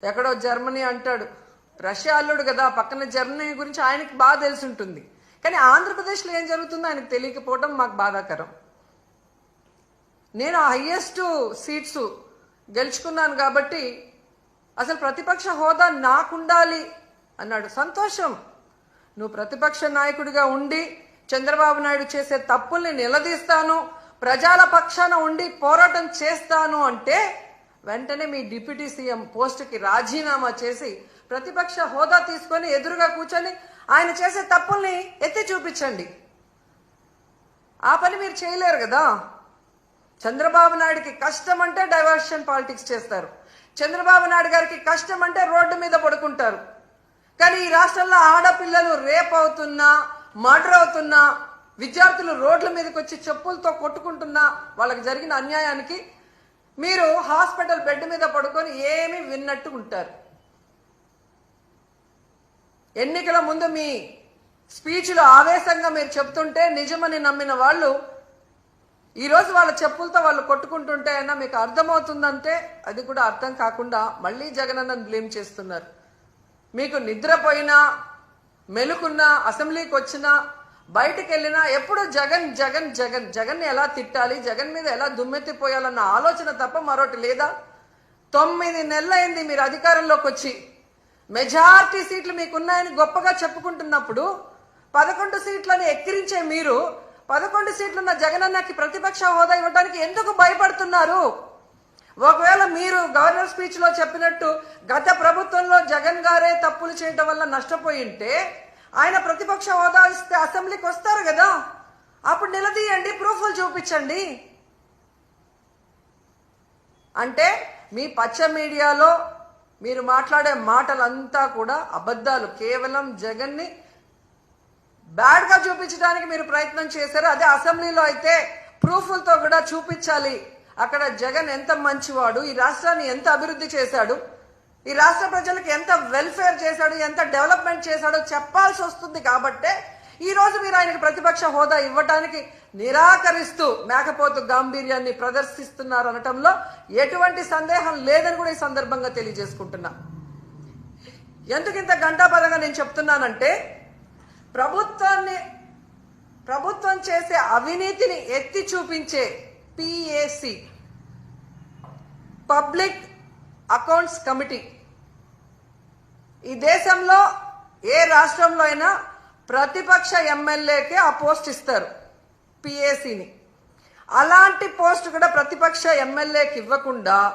ఎక్కడో జర్మనీ అంటాడు, రష్యా అల్లుడు కదా, పక్కన జర్మనీ గురించి ఆయనకి బాగా తెలిసి ఉంటుంది. కానీ ఆంధ్రప్రదేశ్లో ఏం జరుగుతుందో ఆయనకు తెలియకపోవడం మాకు బాధాకరం. నేను హైయెస్ట్ సీట్స్ గెలుచుకున్నాను కాబట్టి అసలు ప్రతిపక్ష హోదా నాకుండాలి అన్నాడు. సంతోషం, నువ్వు ప్రతిపక్ష నాయకుడిగా ఉండి చంద్రబాబు నాయుడు చేసే తప్పుల్ని నిలదీస్తాను, ప్రజల పక్షాన ఉండి పోరాటం చేస్తాను అంటే వెంటనే మీ డిప్యూటీ సీఎం పోస్టుకి రాజీనామా చేసి ప్రతిపక్ష హోదా తీసుకొని ఎదురుగా కూర్చొని ఆయన చేసే తప్పుల్ని ఎత్తి చూపించండి. ఆ పని మీరు చేయలేరు కదా. చంద్రబాబు నాయుడికి కష్టం అంటే డైవర్షన్ పాలిటిక్స్ చేస్తారు, చంద్రబాబు నాయుడు గారికి కష్టం అంటే రోడ్డు మీద పడుకుంటారు. కానీ ఈ రాష్ట్రంలో ఆడపిల్లలు రేప్ అవుతున్నా, మర్డర్ అవుతున్నా, విద్యార్థులు రోడ్ల మీదకి వచ్చి చెప్పులతో కొట్టుకుంటున్నా, వాళ్ళకి జరిగిన అన్యాయానికి మీరు హాస్పిటల్ బెడ్ మీద పడుకొని ఏమీ విన్నట్టు ఉంటారు. ఎన్నికల ముందు మీ స్పీచ్లో ఆవేశంగా మీరు చెప్తుంటే నిజమని నమ్మిన వాళ్ళు ఈరోజు వాళ్ళ చెప్పులతో వాళ్ళు కొట్టుకుంటుంటే అయినా మీకు అర్థమవుతుందంటే అది కూడా అర్థం కాకుండా మళ్ళీ జగనన్నను బ్లేమ్ చేస్తున్నారు. మీకు నిద్రపోయినా, మెలుకున్నా, అసెంబ్లీకి వచ్చినా, బయటికి వెళ్ళినా ఎప్పుడు జగన్ జగన్ జగన్ జగన్ని ఎలా తిట్టాలి, జగన్ మీద ఎలా దుమ్మెత్తిపోయాలన్న ఆలోచన తప్ప మరొకటి లేదా? 9 నెలలైంది మీరు అధికారంలోకి వచ్చి. మెజారిటీ సీట్లు మీకున్నాయని గొప్పగా చెప్పుకుంటున్నప్పుడు 11 సీట్లని ఎక్కిరించే మీరు 11 సీట్లున్న జగనన్నకి ప్రతిపక్ష హోదా ఇవ్వడానికి ఎందుకు భయపడుతున్నారు? ఒకవేళ మీరు గవర్నర్ స్పీచ్ లో చెప్పినట్టు గత ప్రభుత్వంలో జగన్ గారే తప్పులు చేయడం వల్ల నష్టపోయి ఉంటే ఆయన ప్రతిపక్ష హోదా ఇస్తే అసెంబ్లీకి వస్తారు కదా, అప్పుడు నిలదీయండి, ప్రూఫ్లు చూపించండి. అంటే మీ పచ్చ మీడియాలో మీరు మాట్లాడే మాటలంతా కూడా అబద్ధాలు. కేవలం జగన్ని బ్యాడ్ గా చూపించడానికి మీరు ప్రయత్నం చేశారు. అదే అసెంబ్లీలో అయితే ప్రూఫ్లతో కూడా చూపించాలి. అక్కడ జగన్ ఎంత మంచివాడు, ఈ రాష్ట్రాన్ని ఎంత అభివృద్ధి చేశాడు, ఈ రాష్ట్ర ప్రజలకు ఎంత వెల్ఫేర్ చేశాడు, ఎంత డెవలప్మెంట్ చేశాడో చెప్పాల్సి వస్తుంది. కాబట్టే ఈ రోజు మీరు ఆయనకు ప్రతిపక్ష హోదా ఇవ్వడానికి నిరాకరిస్తూ మేకపోతు గాంభీర్యాన్ని ప్రదర్శిస్తున్నారు అనటంలో ఎటువంటి సందేహం లేదని కూడా ఈ సందర్భంగా తెలియజేసుకుంటున్నా. ఎందుకు ఇంత గంటాపదంగా నేను చెప్తున్నానంటే ప్రభుత్వం చేసే అవినీతిని ఎత్తి చూపించే PAC, పబ్లిక్ అకౌంట్స్ కమిటీ, ఈ దేశంలో ఏ రాష్ట్రంలో అయినా ప్రతిపక్ష ఎమ్మెల్యేకే ఆ పోస్ట్ ఇస్తారు, PACని. అలాంటి పోస్ట్ కూడా ప్రతిపక్ష ఎమ్మెల్యేకి ఇవ్వకుండా